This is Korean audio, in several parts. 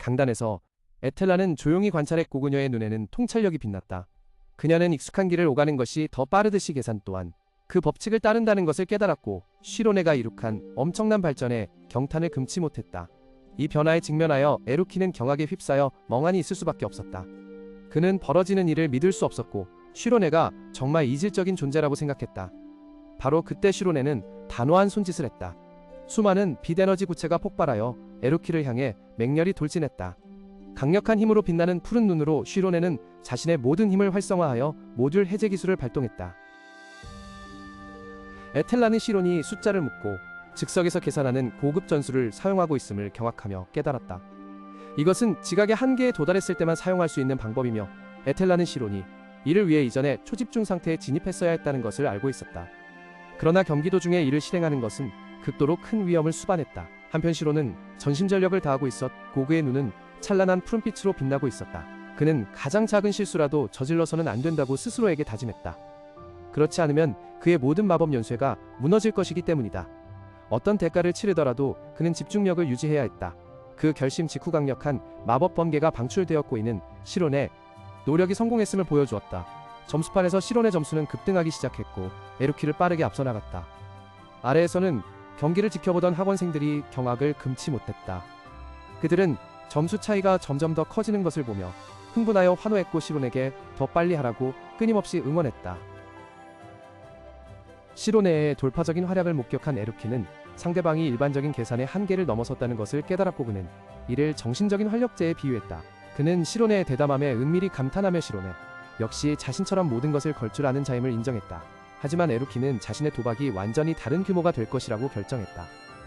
강단에서 에텔라는 조용히 관찰했고 그녀의 눈에는 통찰력이 빛났다. 그녀는 익숙한 길을 오가는 것이 더 빠르듯이 계산 또한 그 법칙을 따른다는 것을 깨달았고 시로네가 이룩한 엄청난 발전에 경탄을 금치 못했다. 이 변화에 직면하여 에루키는 경악에 휩싸여 멍하니 있을 수밖에 없었다. 그는 벌어지는 일을 믿을 수 없었고 시로네가 정말 이질적인 존재라고 생각했다. 바로 그때 시로네는 단호한 손짓을 했다. 수많은 빛에너지 구체가 폭발하여 에루키를 향해 맹렬히 돌진했다. 강력한 힘으로 빛나는 푸른 눈으로 시로네는 자신의 모든 힘을 활성화하여 모듈 해제 기술을 발동했다. 에텔라는 시론이 숫자를 묻고 즉석에서 계산하는 고급 전술을 사용하고 있음을 경악하며 깨달았다. 이것은 지각의 한계에 도달했을 때만 사용할 수 있는 방법이며 에텔라는 시론이 이를 위해 이전에 초집중 상태에 진입했어야 했다는 것을 알고 있었다. 그러나 경기 도중에 이를 실행하는 것은 극도로 큰 위험을 수반했다. 한편 시론은 전심전력을 다하고 있었고 그의 눈은 찬란한 푸른빛으로 빛나고 있었다. 그는 가장 작은 실수라도 저질러서는 안 된다고 스스로에게 다짐했다. 그렇지 않으면 그의 모든 마법 연쇄가 무너질 것이기 때문이다. 어떤 대가를 치르더라도 그는 집중력을 유지해야 했다. 그 결심 직후 강력한 마법 번개가 방출되었고 이는 시론의 노력이 성공했음을 보여주었다. 점수판에서 시론의 점수는 급등하기 시작했고 에루키를 빠르게 앞서 나갔다. 아래에서는 경기를 지켜보던 학원생들이 경악을 금치 못했다. 그들은 점수 차이가 점점 더 커지는 것을 보며 흥분하여 환호했고 시론에게 더 빨리 하라고 끊임없이 응원했다. 시로네의 돌파적인 활약을 목격한 에루키는 상대방이 일반적인 계산의 한계를 넘어섰다는 것을 깨달았고 그는 이를 정신적인 활력제에 비유했다. 그는 시로네의 대담함에 은밀히 감탄하며 시로네 역시 자신처럼 모든 것을 걸 줄 아는 자임을 인정했다. 하지만 에루키는 자신의 도박이 완전히 다른 규모가 될 것이라고 결정했다.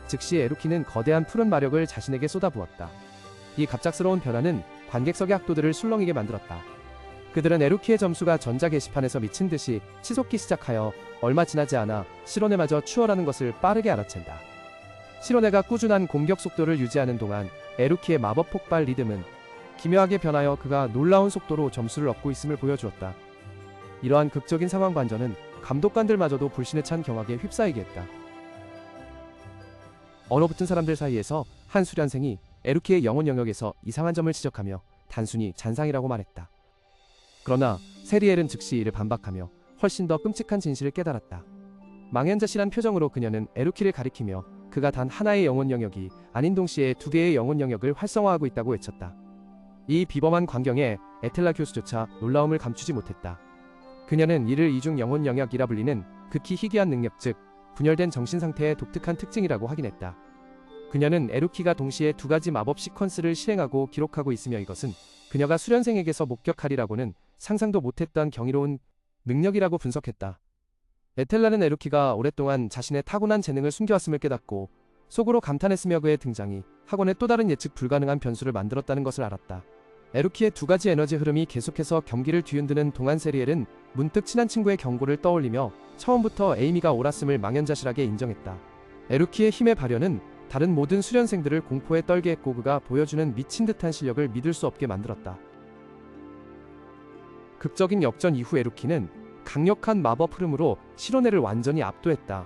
즉시 에루키는 거대한 푸른 마력을 자신에게 쏟아부었다. 이 갑작스러운 변화는 관객석의 학도들을 술렁이게 만들었다. 그들은 에루키의 점수가 전자 게시판에서 미친 듯이 치솟기 시작하여 얼마 지나지 않아 시로네마저 추월하는 것을 빠르게 알아챈다. 시로네가 꾸준한 공격 속도를 유지하는 동안 에루키의 마법 폭발 리듬은 기묘하게 변하여 그가 놀라운 속도로 점수를 얻고 있음을 보여주었다. 이러한 극적인 상황 반전은 감독관들마저도 불신에 찬 경악에 휩싸이게 했다. 얼어붙은 사람들 사이에서 한 수련생이 에루키의 영혼 영역에서 이상한 점을 지적하며 단순히 잔상이라고 말했다. 그러나 세리엘은 즉시 이를 반박하며 훨씬 더 끔찍한 진실을 깨달았다. 망연자실한 표정으로 그녀는 에루키를 가리키며 그가 단 하나의 영혼 영역이 아닌 동시에 두 개의 영혼 영역을 활성화하고 있다고 외쳤다. 이 비범한 광경에 에텔라 교수조차 놀라움을 감추지 못했다. 그녀는 이를 이중 영혼 영역이라 불리는 극히 희귀한 능력 즉 분열된 정신상태의 독특한 특징이라고 확인했다. 그녀는 에루키가 동시에 두 가지 마법 시퀀스를 실행하고 기록하고 있으며 이것은 그녀가 수련생에게서 목격하리라고는 상상도 못했던 경이로운 능력이라고 분석했다. 에텔라는 에루키가 오랫동안 자신의 타고난 재능을 숨겨왔음을 깨닫고 속으로 감탄했으며 그의 등장이 학원의 또 다른 예측 불가능한 변수를 만들었다는 것을 알았다. 에루키의 두 가지 에너지 흐름이 계속해서 경기를 뒤흔드는 동안 세리엘은 문득 친한 친구의 경고를 떠올리며 처음부터 에이미가 옳았음을 망연자실하게 인정했다. 에루키의 힘의 발현은 다른 모든 수련생들을 공포에 떨게 했고 그가 보여주는 미친 듯한 실력을 믿을 수 없게 만들었다. 극적인 역전 이후 에루키는 강력한 마법 흐름으로 시로네를 완전히 압도했다.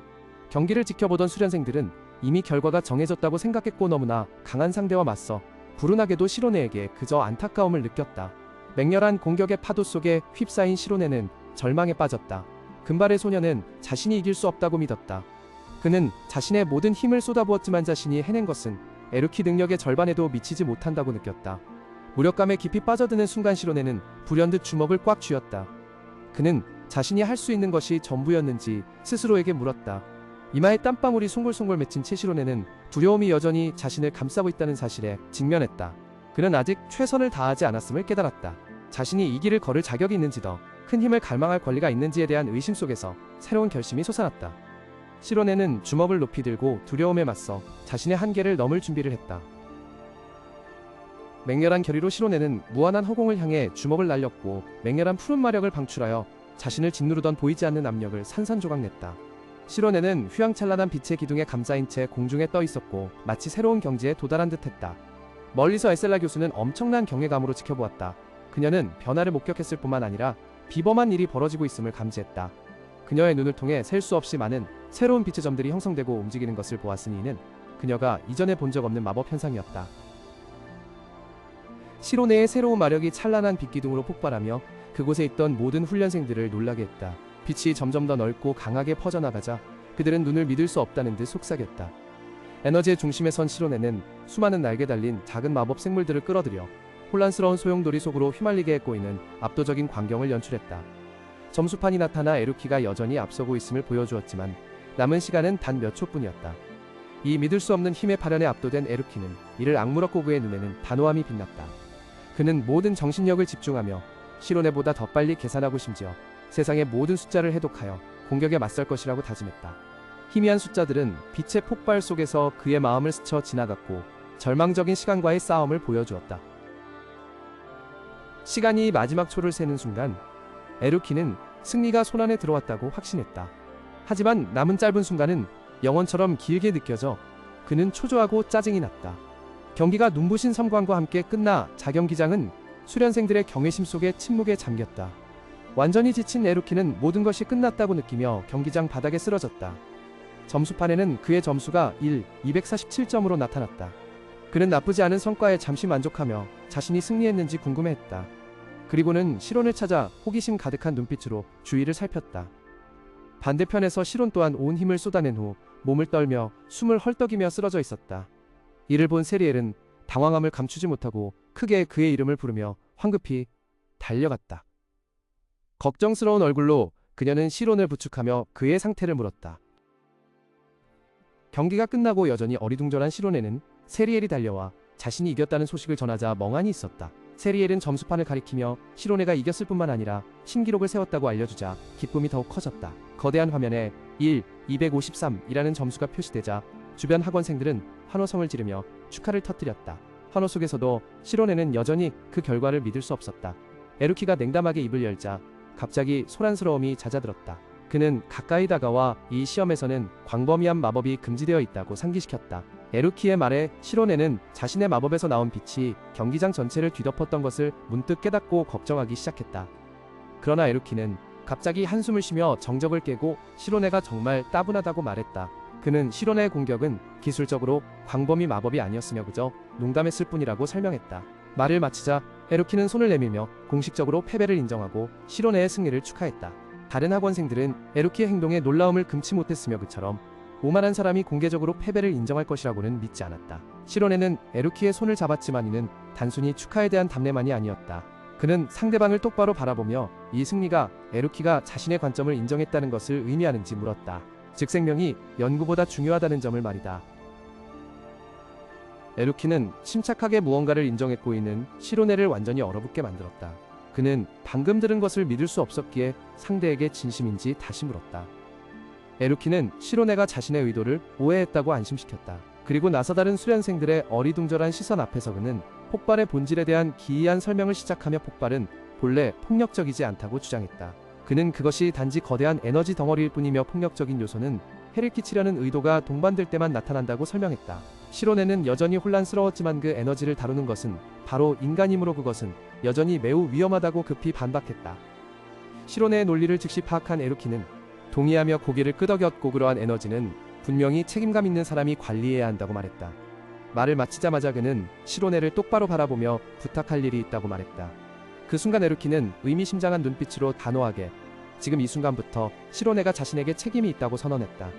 경기를 지켜보던 수련생들은 이미 결과가 정해졌다고 생각했고 너무나 강한 상대와 맞서 불운하게도 시로네에게 그저 안타까움을 느꼈다. 맹렬한 공격의 파도 속에 휩싸인 시로네는 절망에 빠졌다. 금발의 소녀는 자신이 이길 수 없다고 믿었다. 그는 자신의 모든 힘을 쏟아부었지만 자신이 해낸 것은 에루키 능력의 절반에도 미치지 못한다고 느꼈다. 무력감에 깊이 빠져드는 순간 시로네는 불현듯 주먹을 꽉 쥐었다. 그는 자신이 할 수 있는 것이 전부였는지 스스로에게 물었다. 이마에 땀방울이 송골송골 맺힌 채 시로네는 두려움이 여전히 자신을 감싸고 있다는 사실에 직면했다. 그는 아직 최선을 다하지 않았음을 깨달았다. 자신이 이 길을 걸을 자격이 있는지 더 큰 힘을 갈망할 권리가 있는지에 대한 의심 속에서 새로운 결심이 솟아났다. 시로네는 주먹을 높이 들고 두려움에 맞서 자신의 한계를 넘을 준비를 했다. 맹렬한 결의로 시로네는 무한한 허공을 향해 주먹을 날렸고 맹렬한 푸른 마력을 방출하여 자신을 짓누르던 보이지 않는 압력을 산산조각냈다. 시로네는 휘황찬란한 빛의 기둥에 감싸인 채 공중에 떠 있었고 마치 새로운 경지에 도달한 듯했다. 멀리서 에셀라 교수는 엄청난 경외감으로 지켜보았다. 그녀는 변화를 목격했을 뿐만 아니라 비범한 일이 벌어지고 있음을 감지했다. 그녀의 눈을 통해 셀 수 없이 많은 새로운 빛의 점들이 형성되고 움직이는 것을 보았으니 이는 그녀가 이전에 본 적 없는 마법 현상이었다. 시로네의 새로운 마력이 찬란한 빛기둥으로 폭발하며 그곳에 있던 모든 훈련생들을 놀라게 했다. 빛이 점점 더 넓고 강하게 퍼져나가자 그들은 눈을 믿을 수 없다는 듯 속삭였다. 에너지의 중심에 선 시로네는 수많은 날개 달린 작은 마법 생물들을 끌어들여 혼란스러운 소용돌이 속으로 휘말리게 해 꼬이는 압도적인 광경을 연출했다. 점수판이 나타나 에루키가 여전히 앞서고 있음을 보여주었지만 남은 시간은 단 몇 초뿐이었다. 이 믿을 수 없는 힘의 발현에 압도된 에루키는 이를 악물었고 그의 눈에는 단호함이 빛났다. 그는 모든 정신력을 집중하며 시로네보다 더 빨리 계산하고 심지어 세상의 모든 숫자를 해독하여 공격에 맞설 것이라고 다짐했다. 희미한 숫자들은 빛의 폭발 속에서 그의 마음을 스쳐 지나갔고 절망적인 시간과의 싸움을 보여주었다. 시간이 마지막 초를 세는 순간 에루키는 승리가 손안에 들어왔다고 확신했다. 하지만 남은 짧은 순간은 영원처럼 길게 느껴져 그는 초조하고 짜증이 났다. 경기가 눈부신 섬광과 함께 끝나 자경기장은 수련생들의 경외심 속에 침묵에 잠겼다. 완전히 지친 에루키는 모든 것이 끝났다고 느끼며 경기장 바닥에 쓰러졌다. 점수판에는 그의 점수가 247점으로 나타났다. 그는 나쁘지 않은 성과에 잠시 만족하며 자신이 승리했는지 궁금해했다. 그리고는 시론을 찾아 호기심 가득한 눈빛으로 주위를 살폈다. 반대편에서 시론 또한 온 힘을 쏟아낸 후 몸을 떨며 숨을 헐떡이며 쓰러져 있었다. 이를 본 세리엘은 당황함을 감추지 못하고 크게 그의 이름을 부르며 황급히 달려갔다. 걱정스러운 얼굴로 그녀는 시론을 부축하며 그의 상태를 물었다. 경기가 끝나고 여전히 어리둥절한 시론에는 세리엘이 달려와 자신이 이겼다는 소식을 전하자 멍하니 있었다. 세리엘은 점수판을 가리키며 시로네가 이겼을 뿐만 아니라 신기록을 세웠다고 알려주자 기쁨이 더욱 커졌다. 거대한 화면에 253이라는 점수가 표시되자 주변 학원생들은 환호성을 지르며 축하를 터뜨렸다. 환호 속에서도 시로네는 여전히 그 결과를 믿을 수 없었다. 에루키가 냉담하게 입을 열자 갑자기 소란스러움이 잦아들었다. 그는 가까이 다가와 이 시험에서는 광범위한 마법이 금지되어 있다고 상기시켰다. 에루키의 말에 시로네는 자신의 마법에서 나온 빛이 경기장 전체를 뒤덮었던 것을 문득 깨닫고 걱정하기 시작했다. 그러나 에루키는 갑자기 한숨을 쉬며 정적을 깨고 시로네가 정말 따분하다고 말했다. 그는 시로네의 공격은 기술적으로 광범위 마법이 아니었으며 그저 농담했을 뿐이라고 설명했다. 말을 마치자 에루키는 손을 내밀며 공식적으로 패배를 인정하고 시로네의 승리를 축하했다. 다른 학원생들은 에루키의 행동에 놀라움을 금치 못했으며 그처럼 오만한 사람이 공개적으로 패배를 인정할 것이라고는 믿지 않았다. 시로네는 에루키의 손을 잡았지만 이는 단순히 축하에 대한 답례만이 아니었다. 그는 상대방을 똑바로 바라보며 이 승리가 에루키가 자신의 관점을 인정했다는 것을 의미하는지 물었다. 즉 생명이 연구보다 중요하다는 점을 말이다. 에루키는 침착하게 무언가를 인정했고 이는 시로네를 완전히 얼어붙게 만들었다. 그는 방금 들은 것을 믿을 수 없었기에 상대에게 진심인지 다시 물었다. 에루키는 시로네가 자신의 의도를 오해했다고 안심시켰다. 그리고 나서 다른 수련생들의 어리둥절한 시선 앞에서 그는 폭발의 본질에 대한 기이한 설명을 시작하며 폭발은 본래 폭력적이지 않다고 주장했다. 그는 그것이 단지 거대한 에너지 덩어리일 뿐이며 폭력적인 요소는 해를 끼치려는 의도가 동반될 때만 나타난다고 설명했다. 시로네는 여전히 혼란스러웠지만 그 에너지를 다루는 것은 바로 인간이므로 그것은 여전히 매우 위험하다고 급히 반박했다. 시로네의 논리를 즉시 파악한 에루키는 동의하며 고개를 끄덕였고 그러한 에너지는 분명히 책임감 있는 사람이 관리해야 한다고 말했다. 말을 마치자마자 그는 시로네를 똑바로 바라보며 부탁할 일이 있다고 말했다. 그 순간 에루키는 의미심장한 눈빛으로 단호하게 지금 이 순간부터 시로네가 자신에게 책임이 있다고 선언했다.